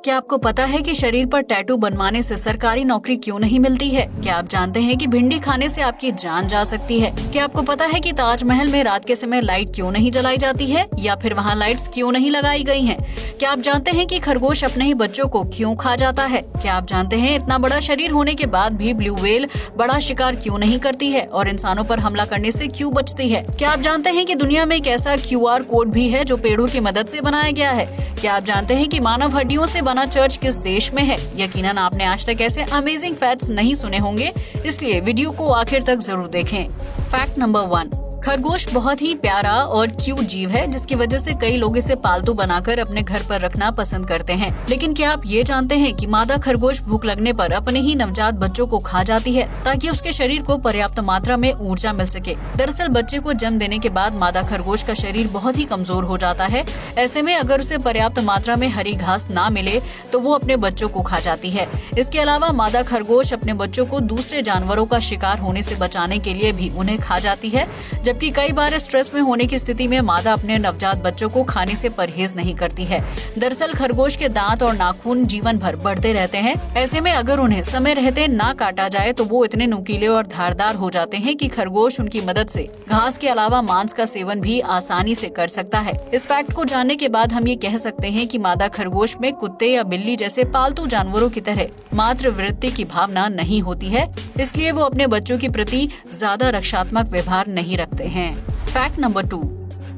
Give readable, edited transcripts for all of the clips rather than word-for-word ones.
क्या आपको पता है कि शरीर पर टैटू बनवाने से सरकारी नौकरी क्यों नहीं मिलती है? क्या आप जानते हैं कि भिंडी खाने से आपकी जान जा सकती है? क्या आपको पता है कि ताजमहल में रात के समय लाइट क्यों नहीं जलाई जाती है या फिर वहाँ लाइट्स क्यों नहीं लगाई गई हैं? क्या आप जानते हैं कि खरगोश अपने ही बच्चों को क्यों खा जाता है? क्या आप जानते हैं इतना बड़ा शरीर होने के बाद भी ब्लू व्हेल बड़ा शिकार क्यों नहीं करती है और इंसानों पर हमला करने से क्यों बचती है? क्या आप जानते हैं कि दुनिया में एक ऐसा QR कोड भी है जो पेड़ों की मदद से बनाया गया है? क्या आप जानते हैं कि मानव हड्डियों से बना चर्च किस देश में है? यकीनन आपने आज तक ऐसे अमेजिंग फैक्ट्स नहीं सुने होंगे, इसलिए वीडियो को आखिर तक जरूर देखें। फैक्ट नंबर 1, खरगोश बहुत ही प्यारा और क्यूट जीव है जिसकी वजह से कई लोग इसे पालतू बनाकर अपने घर पर रखना पसंद करते हैं। लेकिन क्या आप ये जानते हैं कि मादा खरगोश भूख लगने पर अपने ही नवजात बच्चों को खा जाती है ताकि उसके शरीर को पर्याप्त मात्रा में ऊर्जा मिल सके। दरअसल बच्चे को जन्म देने के बाद मादा खरगोश का शरीर बहुत ही कमजोर हो जाता है। ऐसे में अगर उसे पर्याप्त मात्रा में हरी घास ना मिले तो वो अपने बच्चों को खा जाती है। इसके अलावा मादा खरगोश अपने बच्चों को दूसरे जानवरों का शिकार होने से बचाने के लिए भी उन्हें खा जाती है, जबकि कई बार स्ट्रेस में होने की स्थिति में मादा अपने नवजात बच्चों को खाने से परहेज नहीं करती है। दरअसल खरगोश के दांत और नाखून जीवन भर बढ़ते रहते हैं। ऐसे में अगर उन्हें समय रहते ना काटा जाए तो वो इतने नुकीले और धारदार हो जाते हैं कि खरगोश उनकी मदद से घास के अलावा मांस का सेवन भी आसानी से कर सकता है। इस फैक्ट को जानने के बाद हम ये कह सकते हैं कि मादा खरगोश में कुत्ते या बिल्ली जैसे पालतू जानवरों की तरह मातृवृत्ति की भावना नहीं होती है, इसलिए वो अपने बच्चों के प्रति ज्यादा रक्षात्मक व्यवहार नहीं रखते हैं। फैक्ट नंबर 2,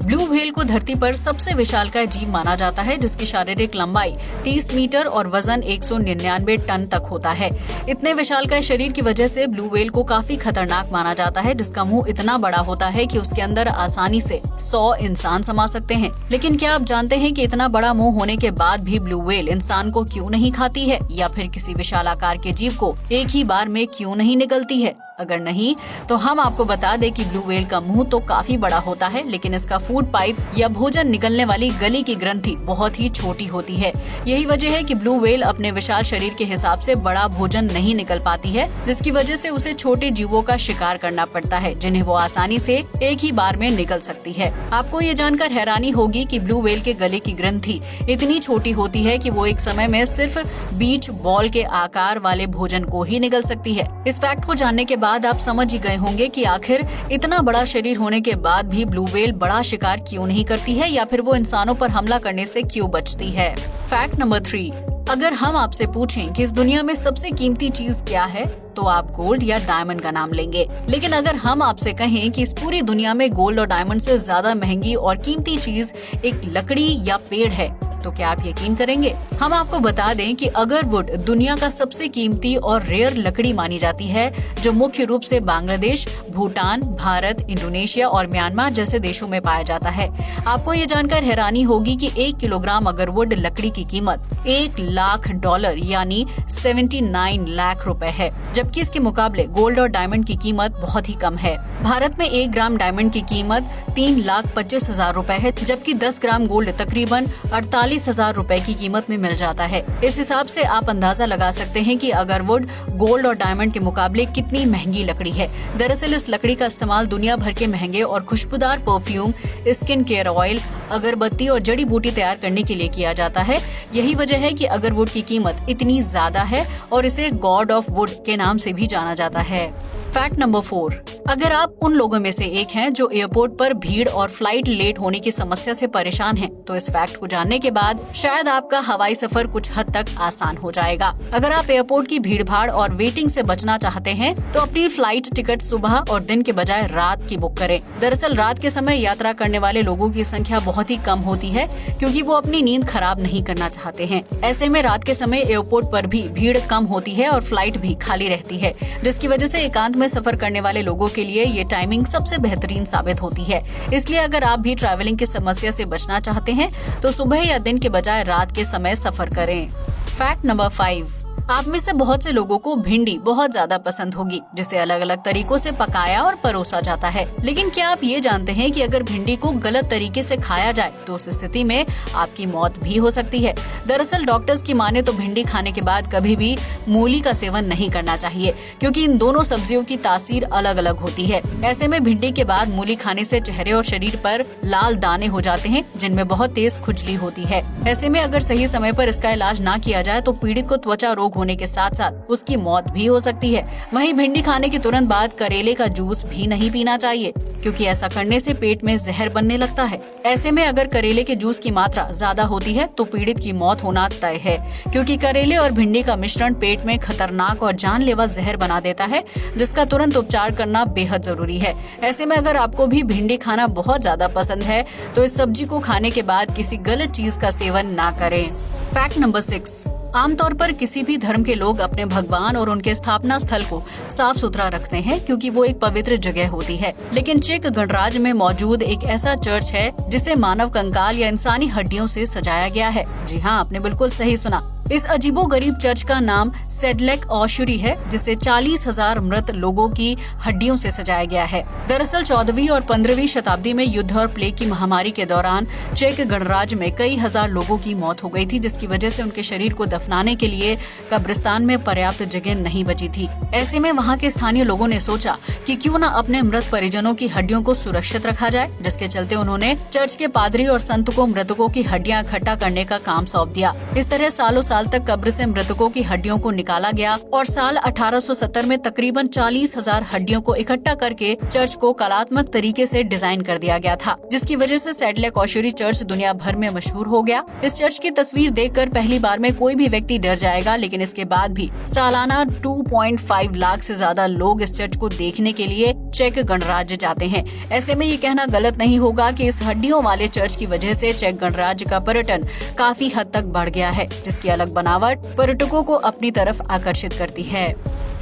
ब्लू व्हेल को धरती पर सबसे विशालकाय जीव माना जाता है जिसकी शारीरिक लंबाई 30 मीटर और वजन 199 टन तक होता है। इतने विशालकाय शरीर की वजह से ब्लू व्हेल को काफी खतरनाक माना जाता है, जिसका मुंह इतना बड़ा होता है कि उसके अंदर आसानी से 100 इंसान समा सकते हैं। लेकिन क्या आप जानते हैं कि इतना बड़ा मुंह होने के बाद भी ब्लू व्हेल इंसान को क्यों नहीं खाती है या फिर किसी विशाल आकार के जीव को एक ही बार में क्यों नहीं निगलती है? अगर नहीं तो हम आपको बता दें कि ब्लू व्हेल का मुंह तो काफी बड़ा होता है, लेकिन इसका फूड पाइप या भोजन निकलने वाली गली की ग्रंथि बहुत ही छोटी होती है। यही वजह है कि ब्लू व्हेल अपने विशाल शरीर के हिसाब से बड़ा भोजन नहीं निकल पाती है, जिसकी वजह से उसे छोटे जीवों का शिकार करना पड़ता है जिन्हें वो आसानी से एक ही बार में निकल सकती है। आपको ये जानकर हैरानी होगी कि ब्लू व्हेल के गले की ग्रंथि इतनी छोटी होती है कि वो एक समय में सिर्फ बीच बॉल के आकार वाले भोजन को ही निगल सकती है। इस फैक्ट को जानने के बाद आप समझ ही गए होंगे कि आखिर इतना बड़ा शरीर होने के बाद भी ब्लू व्हेल बड़ा शिकार क्यों नहीं करती है या फिर वो इंसानों पर हमला करने से क्यों बचती है। फैक्ट नंबर 3, अगर हम आपसे पूछें कि इस दुनिया में सबसे कीमती चीज क्या है तो आप गोल्ड या डायमंड का नाम लेंगे। लेकिन अगर हम आपसे कहें कि इस पूरी दुनिया में गोल्ड और डायमंड से ज्यादा महंगी और कीमती चीज एक लकड़ी या पेड़ है तो क्या आप यकीन करेंगे? हम आपको बता दें कि अगरवुड दुनिया का सबसे कीमती और रेयर लकड़ी मानी जाती है, जो मुख्य रूप से बांग्लादेश, भूटान, भारत, इंडोनेशिया और म्यांमार जैसे देशों में पाया जाता है। आपको ये जानकर हैरानी होगी कि 1 किलोग्राम अगरवुड लकड़ी की कीमत $1 लाख यानी 79 लाख रुपए है, जबकि इसके मुकाबले गोल्ड और डायमंड की कीमत बहुत ही कम है। भारत में 1 ग्राम डायमंड की कीमत 3,25,000 रुपए है, जबकि 10 ग्राम गोल्ड तकरीबन 48,000 रुपए की कीमत में मिल जाता है। इस हिसाब से आप अंदाजा लगा सकते हैं कि अगरवुड गोल्ड और डायमंड के मुकाबले कितनी महंगी लकड़ी है। दरअसल इस लकड़ी का इस्तेमाल दुनिया भर के महंगे और खुशबूदार परफ्यूम, स्किन केयर ऑयल, अगरबत्ती और जड़ी बूटी तैयार करने के लिए किया जाता है। यही वजह है कि अगरवुड की कीमत इतनी ज्यादा है और इसे गॉड ऑफ वुड के नाम से भी जाना जाता है। फैक्ट नंबर 4, अगर आप उन लोगों में से एक हैं जो एयरपोर्ट पर भीड़ और फ्लाइट लेट होने की समस्या से परेशान हैं, तो इस फैक्ट को जानने के बाद शायद आपका हवाई सफर कुछ हद तक आसान हो जाएगा। अगर आप एयरपोर्ट की भीड़-भाड़ और वेटिंग से बचना चाहते हैं तो अपनी फ्लाइट टिकट सुबह और दिन के बजाय रात की बुक करें। दरअसल रात के समय यात्रा करने वाले लोगों की संख्या बहुत ही कम होती है क्योंकि वो अपनी नींद खराब नहीं करना चाहते हैं। ऐसे में रात के समय एयरपोर्ट पर भी भीड़ कम होती है और फ्लाइट भी खाली रहती है, जिसकी वजह से एकांत में सफर करने वाले लोगों के लिए ये टाइमिंग सबसे बेहतरीन साबित होती है। इसलिए अगर आप भी ट्रैवलिंग की समस्या से बचना चाहते हैं तो सुबह या दिन के बजाय रात के समय सफर करें। फैक्ट नंबर 5, आप में से बहुत से लोगों को भिंडी बहुत ज्यादा पसंद होगी, जिसे अलग अलग तरीकों से पकाया और परोसा जाता है। लेकिन क्या आप ये जानते हैं कि अगर भिंडी को गलत तरीके से खाया जाए तो उस स्थिति में आपकी मौत भी हो सकती है। दरअसल डॉक्टर्स की माने तो भिंडी खाने के बाद कभी भी मूली का सेवन नहीं करना चाहिए, क्योंकि इन दोनों सब्जियों की तासीर अलग अलग होती है। ऐसे में भिंडी के बाद मूली खाने से चेहरे और शरीर पर लाल दाने हो जाते हैं, जिनमें बहुत तेज खुजली होती है। ऐसे में अगर सही समय पर इसका इलाज ना किया जाए तो पीड़ित को त्वचा रोग होने के साथ साथ उसकी मौत भी हो सकती है। वहीं भिंडी खाने के तुरंत बाद करेले का जूस भी नहीं पीना चाहिए, क्योंकि ऐसा करने से पेट में जहर बनने लगता है। ऐसे में अगर करेले के जूस की मात्रा ज्यादा होती है तो पीड़ित की मौत होना तय है, क्योंकि करेले और भिंडी का मिश्रण पेट में खतरनाक और जानलेवा जहर बना देता है, जिसका तुरंत उपचार करना बेहद जरूरी है। ऐसे में अगर आपको भी भिंडी खाना बहुत ज्यादा पसंद है तो इस सब्जी को खाने के बाद किसी गलत चीज का सेवन ना करें। फैक्ट नंबर 6, आमतौर पर किसी भी धर्म के लोग अपने भगवान और उनके स्थापना स्थल को साफ सुथरा रखते हैं, क्योंकि वो एक पवित्र जगह होती है। लेकिन चेक गणराज्य में मौजूद एक ऐसा चर्च है जिसे मानव कंकाल या इंसानी हड्डियों से सजाया गया है। जी हाँ, आपने बिल्कुल सही सुना। इस अजीबोगरीब चर्च का नाम सेडलेक ऑशुरी है, जिसे 40,000 मृत लोगों की हड्डियों से सजाया गया है। दरअसल 14वीं और 15वीं शताब्दी में युद्ध और प्लेग की महामारी के दौरान चेक गणराज्य में कई हजार लोगों की मौत हो गई थी, जिसकी वजह से उनके शरीर को दफनाने के लिए कब्रिस्तान में पर्याप्त जगह नहीं बची थी। ऐसे में वहाँ के स्थानीय लोगों ने सोचा कि क्यों न अपने मृत परिजनों की हड्डियों को सुरक्षित रखा जाए, जिसके चलते उन्होंने चर्च के पादरी और संत को मृतकों की हड्डियां इकट्ठा करने का काम सौंप दिया। इस तरह सालों साल तक कब्र से मृतकों की हड्डियों को निकाला गया और साल 1870 में तकरीबन 40,000 हड्डियों को इकट्ठा करके चर्च को कलात्मक तरीके से डिजाइन कर दिया गया था, जिसकी वजह से सेडलेक ऑशुरी चर्च दुनिया भर में मशहूर हो गया। इस चर्च की तस्वीर देखकर पहली बार में कोई भी व्यक्ति डर जाएगा, लेकिन इसके बाद भी सालाना 2.5 लाख से ज्यादा लोग इस चर्च को देखने के लिए चेक गणराज्य जाते हैं। ऐसे में ये कहना गलत नहीं होगा कि इस हड्डियों वाले चर्च की वजह से चेक गणराज्य का पर्यटन काफी हद तक बढ़ गया है, जिसकी अलग बनावट पर्यटकों को अपनी तरफ आकर्षित करती है।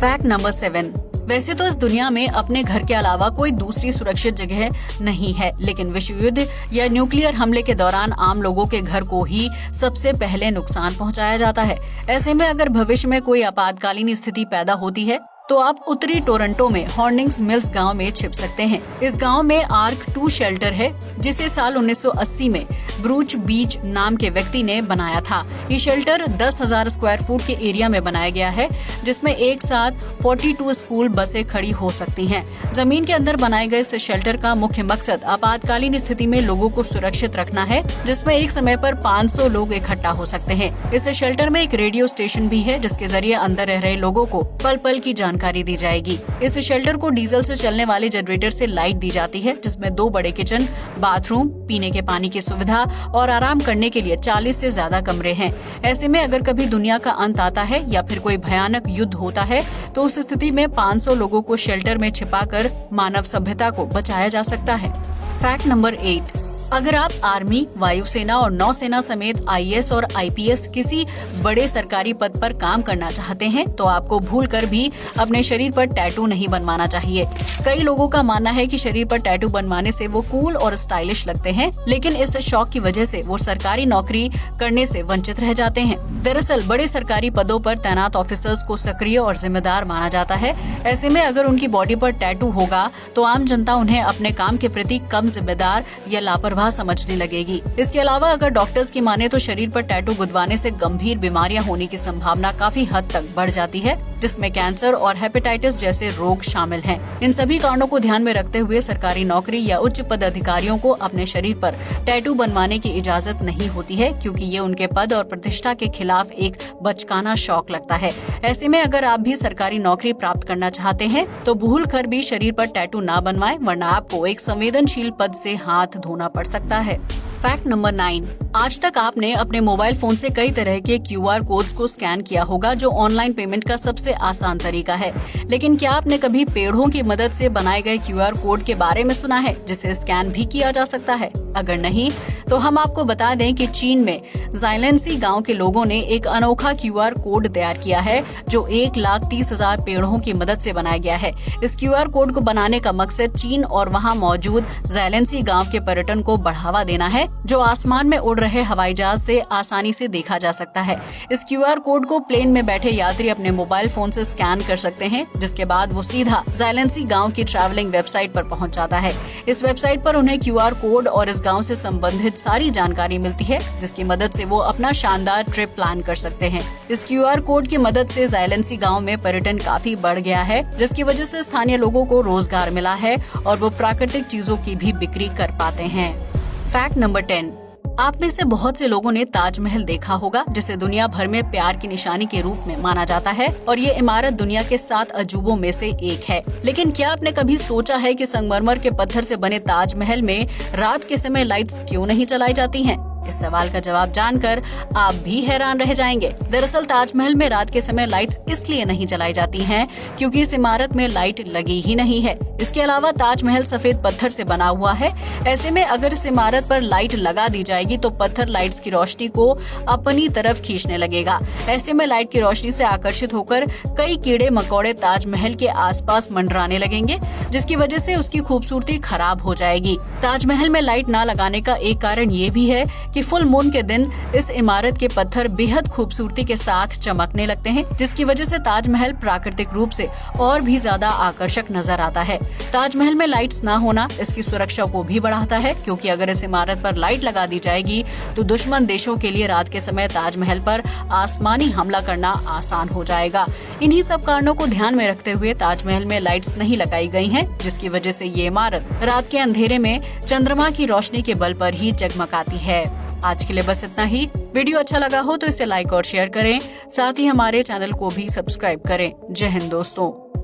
फैक्ट नंबर 7, वैसे तो इस दुनिया में अपने घर के अलावा कोई दूसरी सुरक्षित जगह नहीं है, लेकिन विश्व युद्ध या न्यूक्लियर हमले के दौरान आम लोगों के घर को ही सबसे पहले नुकसान पहुंचाया जाता है। ऐसे में अगर भविष्य में कोई आपातकालीन स्थिति पैदा होती है तो आप उत्तरी टोरंटो में हॉर्डिंग्स मिल्स गांव में छिप सकते हैं। इस गांव में आर्क 2 शेल्टर है, जिसे साल 1980 में ब्रूच बीच नाम के व्यक्ति ने बनाया था। ये शेल्टर 10,000 स्क्वायर फुट के एरिया में बनाया गया है, जिसमें एक साथ 42 स्कूल बसें खड़ी हो सकती हैं। जमीन के अंदर बनाए गए इस शेल्टर का मुख्य मकसद आपातकालीन स्थिति में लोगों को सुरक्षित रखना है, जिसमें एक समय पर 500 लोग इकट्ठा हो सकते हैं। इस शेल्टर में एक रेडियो स्टेशन भी है, जिसके जरिए अंदर रह रहे लोगों को पल पल की जानकारी दी जाएगी। इस शेल्टर को डीजल से चलने वाले जनरेटर से लाइट दी जाती है, जिसमें 2 बड़े किचन, बाथरूम, पीने के पानी की सुविधा और आराम करने के लिए 40 से ज्यादा कमरे हैं। ऐसे में अगर कभी दुनिया का अंत आता है या फिर कोई भयानक युद्ध होता है तो उस स्थिति में 500 लोगों को शेल्टर में छिपाकर मानव सभ्यता को बचाया जा सकता है। फैक्ट नंबर 8, अगर आप आर्मी, वायुसेना और नौसेना समेत IAS और IPS किसी बड़े सरकारी पद पर काम करना चाहते हैं तो आपको भूलकर भी अपने शरीर पर टैटू नहीं बनवाना चाहिए। कई लोगों का मानना है कि शरीर पर टैटू बनवाने से वो कूल और स्टाइलिश लगते हैं, लेकिन इस शौक की वजह से वो सरकारी नौकरी करने से वंचित रह जाते हैं। दरअसल बड़े सरकारी पदों पर तैनात ऑफिसर्स को सक्रिय और जिम्मेदार माना जाता है। ऐसे में अगर उनकी बॉडी पर टैटू होगा तो आम जनता उन्हें अपने काम के प्रति कम जिम्मेदार या लापरवाह समझने लगेगी। इसके अलावा अगर डॉक्टर्स की माने तो शरीर पर टैटू गुदवाने से गंभीर बीमारियां होने की संभावना काफी हद तक बढ़ जाती है, जिसमें कैंसर और हेपेटाइटिस जैसे रोग शामिल हैं। इन सभी कारणों को ध्यान में रखते हुए सरकारी नौकरी या उच्च पद अधिकारियों को अपने शरीर पर टैटू बनवाने की इजाजत नहीं होती है, क्योंकि ये उनके पद और प्रतिष्ठा के खिलाफ एक बचकाना शौक लगता है। ऐसे में अगर आप भी सरकारी नौकरी प्राप्त करना चाहते हैं तो भूल कर भी शरीर पर टैटू ना बनवाएं, वरना आपको एक संवेदनशील पद से हाथ धोना पड़ सकता है। फैक्ट नंबर 9, आज तक आपने अपने मोबाइल फोन से कई तरह के QR कोड्स को स्कैन किया होगा, जो ऑनलाइन पेमेंट का सबसे आसान तरीका है। लेकिन क्या आपने कभी पेड़ों की मदद से बनाए गए QR कोड के बारे में सुना है, जिसे स्कैन भी किया जा सकता है? अगर नहीं तो हम आपको बता दें कि चीन में ज़ाइलेंसी गांव के लोगों ने एक अनोखा QR कोड तैयार किया है जो 1,30,000 पेड़ों की मदद से बनाया गया है। इस QR कोड को बनाने का मकसद चीन और वहां मौजूद ज़ाइलेंसी गांव के पर्यटन को बढ़ावा देना है, जो आसमान में उड़ रहे हवाई जहाज से आसानी से देखा जा सकता है। इस QR कोड को प्लेन में बैठे यात्री अपने मोबाइल फोन से स्कैन कर सकते हैं, जिसके बाद वो सीधा ज़ाइलेंसी गांव की ट्रैवलिंग वेबसाइट पर पहुंच जाता है। इस वेबसाइट पर उन्हें QR कोड और इस गांव से संबंधित सारी जानकारी मिलती है, जिसकी मदद से वो अपना शानदार ट्रिप प्लान कर सकते हैं। इस QR कोड की मदद से ज़ाइलेंसी गांव में पर्यटन काफी बढ़ गया है, जिसकी वजह से स्थानीय लोगों को रोजगार मिला है और वो प्राकृतिक चीजों की भी बिक्री कर पाते हैं। Fact number 10। आप में से बहुत से लोगों ने ताजमहल देखा होगा, जिसे दुनिया भर में प्यार की निशानी के रूप में माना जाता है और ये इमारत दुनिया के 7 अजूबों में से एक है। लेकिन क्या आपने कभी सोचा है कि संगमरमर के पत्थर से बने ताजमहल में रात के समय लाइट्स क्यों नहीं जलाई जाती हैं? इस सवाल का जवाब जानकर आप भी हैरान रह जाएंगे। दरअसल ताजमहल में रात के समय लाइट्स इसलिए नहीं जलाई जाती हैं क्योंकि इस इमारत में लाइट लगी ही नहीं है। इसके अलावा ताजमहल सफेद पत्थर से बना हुआ है। ऐसे में अगर इस इमारत पर लाइट लगा दी जाएगी तो पत्थर लाइट्स की रोशनी को अपनी तरफ खींचने लगेगा। ऐसे में लाइट की रोशनी से आकर्षित होकर कई कीड़े मकोड़े ताजमहल के आसपास मंडराने लगेंगे, जिसकी वजह से उसकी खूबसूरती खराब हो जाएगी। ताजमहल में लाइट न लगाने का एक कारण ये भी है कि फुल मून के दिन इस इमारत के पत्थर बेहद खूबसूरती के साथ चमकने लगते हैं, जिसकी वजह से ताजमहल प्राकृतिक रूप से और भी ज्यादा आकर्षक नजर आता है। ताजमहल में लाइट्स ना होना इसकी सुरक्षा को भी बढ़ाता है, क्योंकि अगर इस इमारत पर लाइट लगा दी जाएगी तो दुश्मन देशों के लिए रात के समय ताजमहल पर आसमानी हमला करना आसान हो जाएगा। इन्हीं सब कारणों को ध्यान में रखते हुए ताजमहल में लाइट्स नहीं लगाई गई हैं, जिसकी वजह से ये इमारत रात के अंधेरे में चंद्रमा की रोशनी के बल पर ही जगमगाती है। आज के लिए बस इतना ही। वीडियो अच्छा लगा हो तो इसे लाइक और शेयर करें, साथ ही हमारे चैनल को भी सब्सक्राइब करें। जय हिंद दोस्तों।